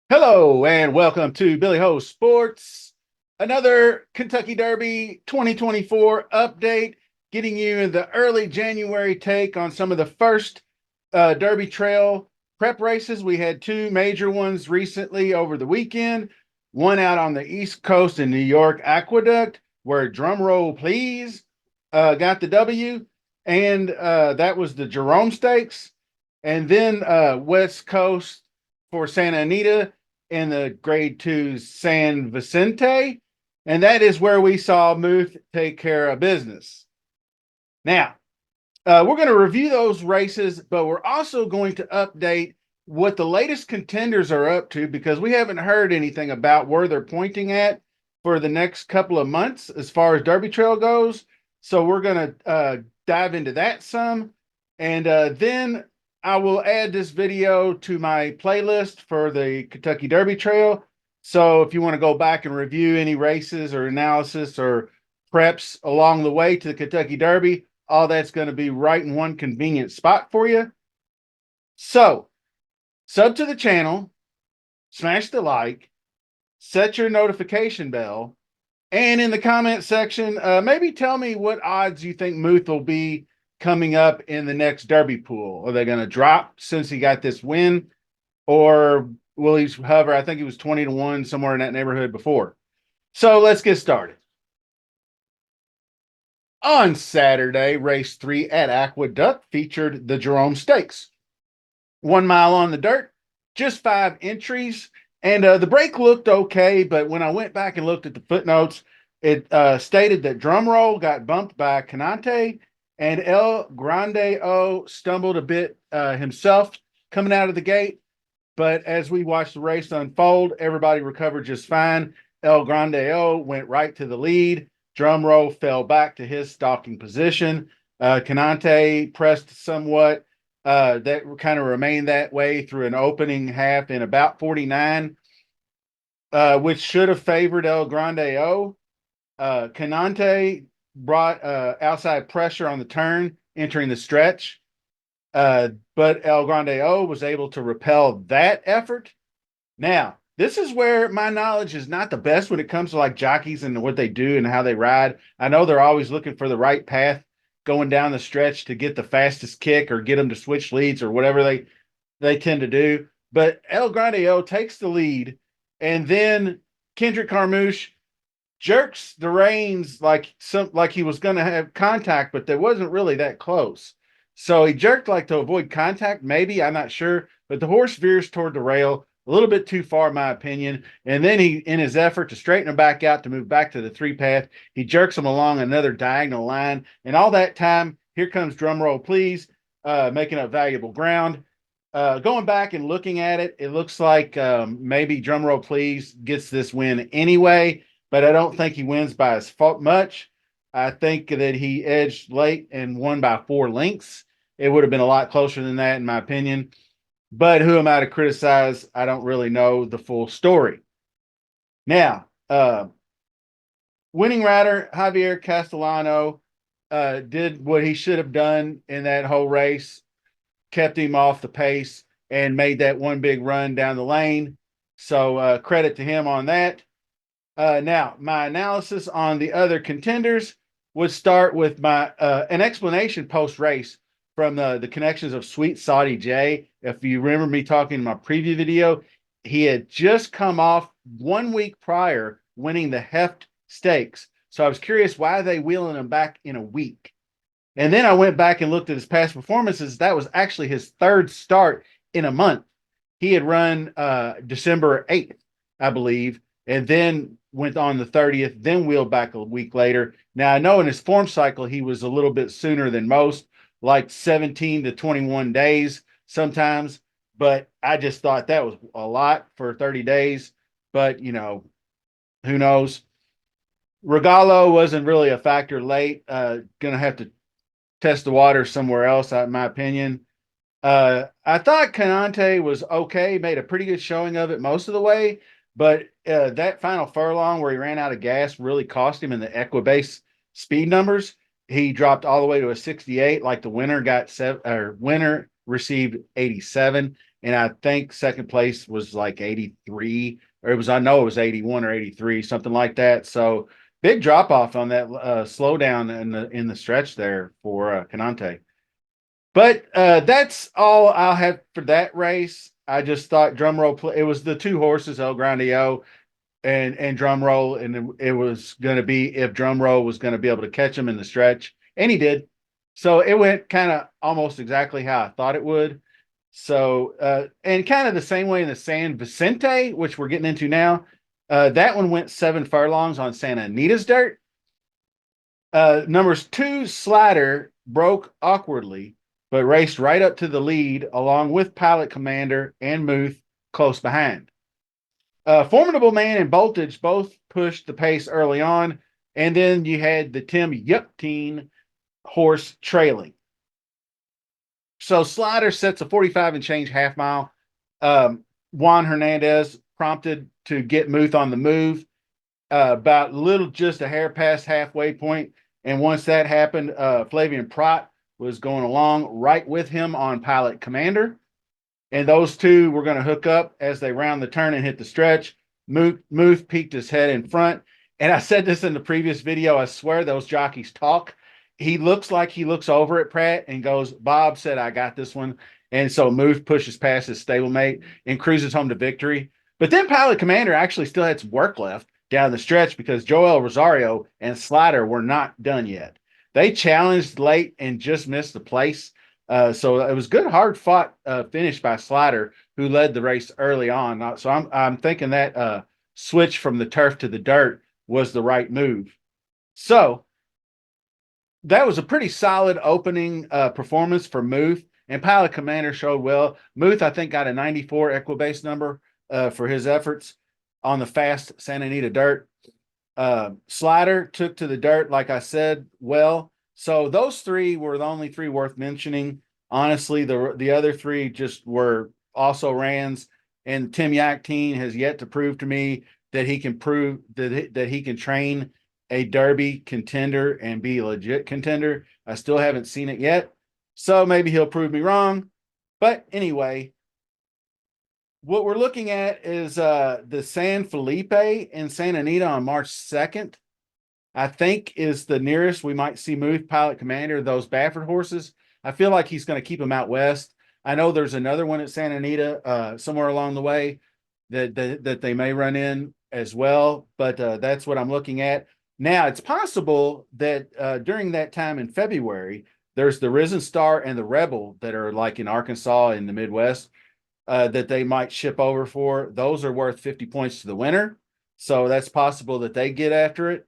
Hello and welcome to Billy Ho Sports, another Kentucky Derby 2024 update, getting you in the early January take on some of the first Derby Trail prep races. We had two major ones recently over the weekend, one out on the East Coast in New York Aqueduct, where drum roll please got the W, and that was the Jerome Stakes, and then West Coast for Santa Anita in the grade two San Vicente. And that is where we saw Muth take care of business. Now, we're going to review those races, but we're also going to update what the latest contenders are up to because we haven't heard anything about where they're pointing at for the next couple of months as far as Derby Trail goes. So we're going to dive into that some. And then I will add this video to my playlist for the Kentucky Derby Trail. So if you want to go back and review any races or analysis or preps along the way to the Kentucky Derby, all that's going to be right in one convenient spot for you. So, sub to the channel, smash the like, set your notification bell, and in the comment section, maybe tell me what odds you think Muth will be coming up in the next Derby pool. Are they going to drop since he got this win, or will he hover? I think he was 20-1 somewhere in that neighborhood before. So let's get started. On Saturday, race 3 at Aqueduct featured the Jerome Stakes. 1 mile on the dirt, just 5 entries, and the break looked okay, but when I went back and looked at the footnotes, it stated that Drumroll got bumped by Canante, and El Grande O stumbled a bit himself coming out of the gate. But as we watched the race unfold, everybody recovered just fine. El Grande O went right to the lead. Drumroll fell back to his stalking position. Canante pressed somewhat. That kind of remained that way through an opening half in about 49, which should have favored El Grande O. Canante brought outside pressure on the turn, entering the stretch. But El Grande O was able to repel that effort. Now, this is where my knowledge is not the best when it comes to like jockeys and what they do and how they ride. I know they're always looking for the right path going down the stretch to get the fastest kick or get them to switch leads or whatever they tend to do. But El Grande O takes the lead, and then Kendrick Carmouche jerks the reins like he was going to have contact, but there wasn't really that close. So he jerked like to avoid contact, maybe, I'm not sure, but the horse veers toward the rail a little bit too far, in my opinion. And then he, in his effort to straighten him back out to move back to the 3 path, he jerks him along another diagonal line. And all that time, here comes Drumroll Please, making up valuable ground. Going back and looking at it, it looks like maybe Drumroll Please gets this win anyway, but I don't think he wins by as much. I think that he edged late and won by 4 lengths. It would have been a lot closer than that, in my opinion. But who am I to criticize? I don't really know the full story. Now, winning rider Javier Castellano did what he should have done in that whole race, kept him off the pace, and made that one big run down the lane. So credit to him on that. Now, my analysis on the other contenders would start with my an explanation post-race from the connections of Sweet Saudi J. If you remember me talking in my preview video, he had just come off 1 week prior winning the Heft Stakes. So I was curious, why are they wheeling him back in a week? And then I went back and looked at his past performances. That was actually his 3rd start in a month. He had run December 8th, I believe, and then went on the 30th, then wheeled back a week later. Now, I know in his form cycle, he was a little bit sooner than most, like 17 to 21 days sometimes, but I just thought that was a lot for 30 days. But, who knows? Regalo wasn't really a factor late. Going to have to test the water somewhere else, in my opinion. I thought Canante was okay, made a pretty good showing of it most of the way, but that final furlong where he ran out of gas really cost him in the Equibase speed numbers. He dropped all the way to a 68, like the winner got seven, or winner received 87, and I think second place was like 83, or it was, I know it was 81 or 83, something like that. So big drop off on that slowdown in the stretch there for Canante. But that's all I'll have for that race. I just thought drum roll play. It was the two horses, El Grandio and drum roll, and it was going to be if drum roll was going to be able to catch him in the stretch, and he did. So it went kind of almost exactly how I thought it would. So and kind of the same way in the San Vicente, which we're getting into now. That one went 7 furlongs on Santa Anita's dirt. Numbers 2 Slider broke awkwardly, but raced right up to the lead along with Pilot Commander and Muth close behind. Formidable Man and Voltage both pushed the pace early on, and then you had the Tim Yupteen horse trailing. So Slider sets a 45 and change half mile. Juan Hernandez prompted to get Muth on the move about little just a hair past halfway point. And once that happened, Flavian Prat was going along right with him on Pilot Commander. And those two were going to hook up as they round the turn and hit the stretch. Muth peeked his head in front. And I said this in the previous video. I swear those jockeys talk. He looks like he looks over at Pratt and goes, Bob said, I got this one. And so Muth pushes past his stablemate and cruises home to victory. But then Pilot Commander actually still had some work left down the stretch because Joel Rosario and Slider were not done yet. They challenged late and just missed the place. So it was good, hard fought finish by Slider, who led the race early on. So I'm thinking that switch from the turf to the dirt was the right move. So that was a pretty solid opening performance for Muth, and Pilot Commander showed well. Muth, I think, got a 94 Equibase number for his efforts on the fast Santa Anita dirt. Slider took to the dirt, like I said, well. So those three were the only three worth mentioning. Honestly, the other three just were also rans, and Tim Yakteen has yet to prove to me that he can prove that he can train a Derby contender and be a legit contender. I still haven't seen it yet. So maybe he'll prove me wrong. But anyway, what we're looking at is the San Felipe in Santa Anita on March 2nd. I think is the nearest we might see Muth, Pilot Commander, those Baffert horses. I feel like he's going to keep them out west. I know there's another one at Santa Anita somewhere along the way that they may run in as well, but that's what I'm looking at. Now, it's possible that during that time in February, there's the Risen Star and the Rebel that are like in Arkansas in the Midwest that they might ship over for. Those are worth 50 points to the winner. So that's possible that they get after it.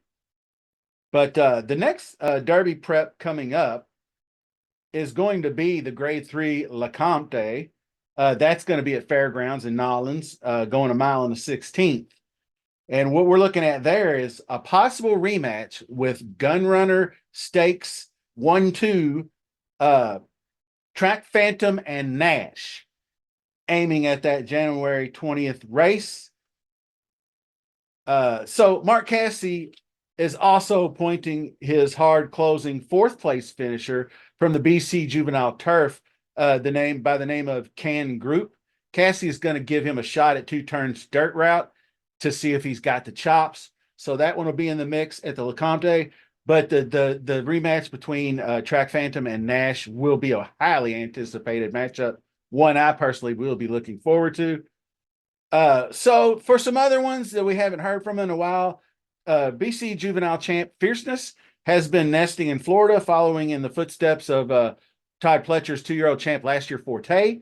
But the next Derby prep coming up is going to be the Grade 3 LeCompte. That's going to be at Fairgrounds in Nolens, going a mile and a 16th. And what we're looking at there is a possible rematch with Gunrunner Stakes 1-2, Track Phantom and Nash, aiming at that January 20th race. So Mark Casse is also appointing his hard closing fourth place finisher from the BC Juvenile Turf, by the name of Can Group. Casse is going to give him a shot at 2 turns dirt route to see if he's got the chops. So that one will be in the mix at the LeCompte. But the rematch between Track Phantom and Nash will be a highly anticipated matchup, one I personally will be looking forward to. So for some other ones that we haven't heard from in a while, BC Juvenile Champ Fierceness has been nesting in Florida, following in the footsteps of Todd Pletcher's 2-year-old champ last year, Forte.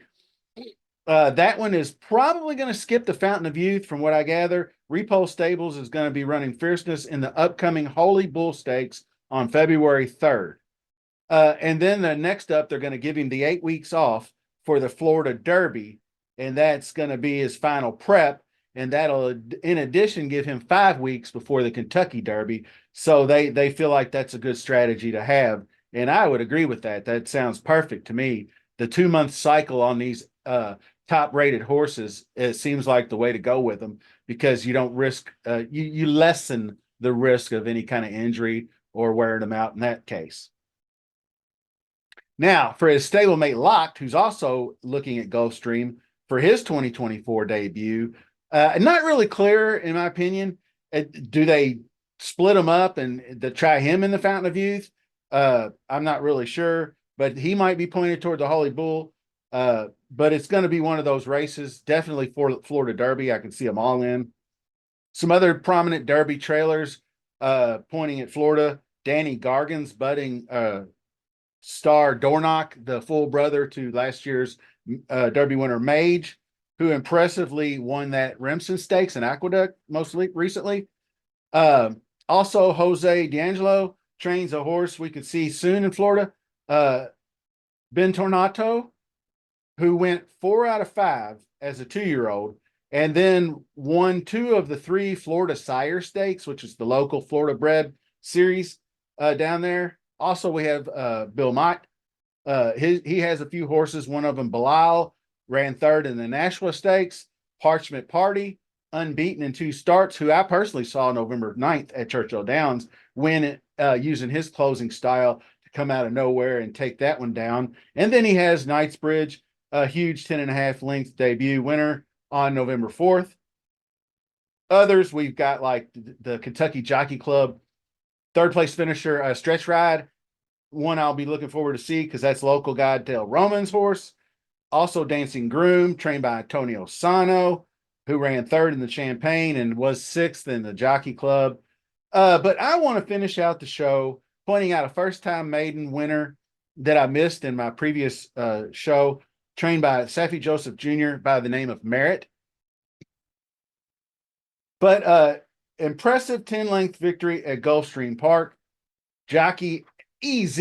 That one is probably going to skip the Fountain of Youth, from what I gather. Repo Stables is going to be running Fierceness in the upcoming Holy Bull Stakes on February 3rd. And then the next up, they're going to give him the 8 weeks off for the Florida Derby, and that's going to be his final prep. And that'll, in addition, give him 5 weeks before the Kentucky Derby. So they feel like that's a good strategy to have. And I would agree with that. That sounds perfect to me. the 2 month cycle on these top rated horses, it seems like the way to go with them, because you don't risk, you lessen the risk of any kind of injury or wearing them out in that case. Now, for his stablemate Locked, who's also looking at Gulfstream for his 2024 debut, not really clear, in my opinion. Do they split him up and to try him in the Fountain of Youth? I'm not really sure, but he might be pointed toward the Holy Bull. But it's going to be one of those races, definitely for Florida Derby. I can see them all in. Some other prominent Derby trailers pointing at Florida. Danny Gargan's budding star Dornoch, the full brother to last year's Derby winner Mage, who impressively won that Remsen Stakes and Aqueduct most recently. Also, Jose D'Angelo trains a horse we could see soon in Florida. Ben Tornato, who went 4 out of 5 as a 2-year-old, and then won 2 of the 3 Florida Sire Stakes, which is the local Florida bred series down there. Also, we have Bill Mott. He has a few horses. One of them, Belial, ran 3rd in the Nashua Stakes. Parchment Party, unbeaten in 2 starts, who I personally saw November 9th at Churchill Downs, win using his closing style to come out of nowhere and take that one down. And then he has Knightsbridge, a huge 10.5 length debut winner on November 4th. Others, we've got like the Kentucky Jockey Club 3rd place finisher, Stretch Ride, one I'll be looking forward to see because that's local guy Dale Roman's horse. Also, Dancing Groom, trained by Antonio Sano, who ran 3rd in the Champagne and was 6th in the Jockey Club. But I want to finish out the show pointing out a first-time maiden winner that I missed in my previous show, trained by Safi Joseph Jr. by the name of Merritt. But impressive 10-length victory at Gulfstream Park. Jockey EZ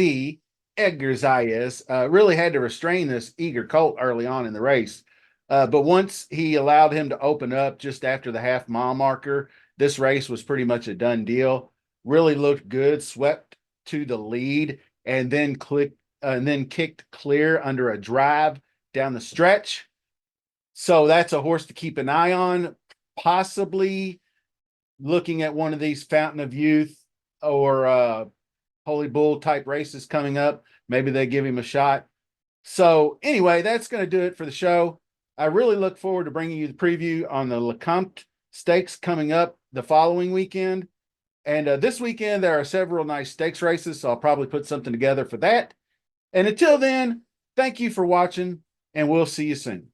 Edgar Zayas really had to restrain this eager colt early on in the race. But once he allowed him to open up just after the half-mile marker, this race was pretty much a done deal. Really looked good, swept to the lead, and then kicked clear under a drive down the stretch. So that's a horse to keep an eye on, possibly looking at one of these Fountain of Youth or Holy Bull type races coming up. Maybe they give him a shot. So anyway, that's going to do it for the show. I really look forward to bringing you the preview on the LeCompte Stakes coming up the following weekend. And this weekend, there are several nice stakes races, so I'll probably put something together for that. And until then, thank you for watching, and we'll see you soon.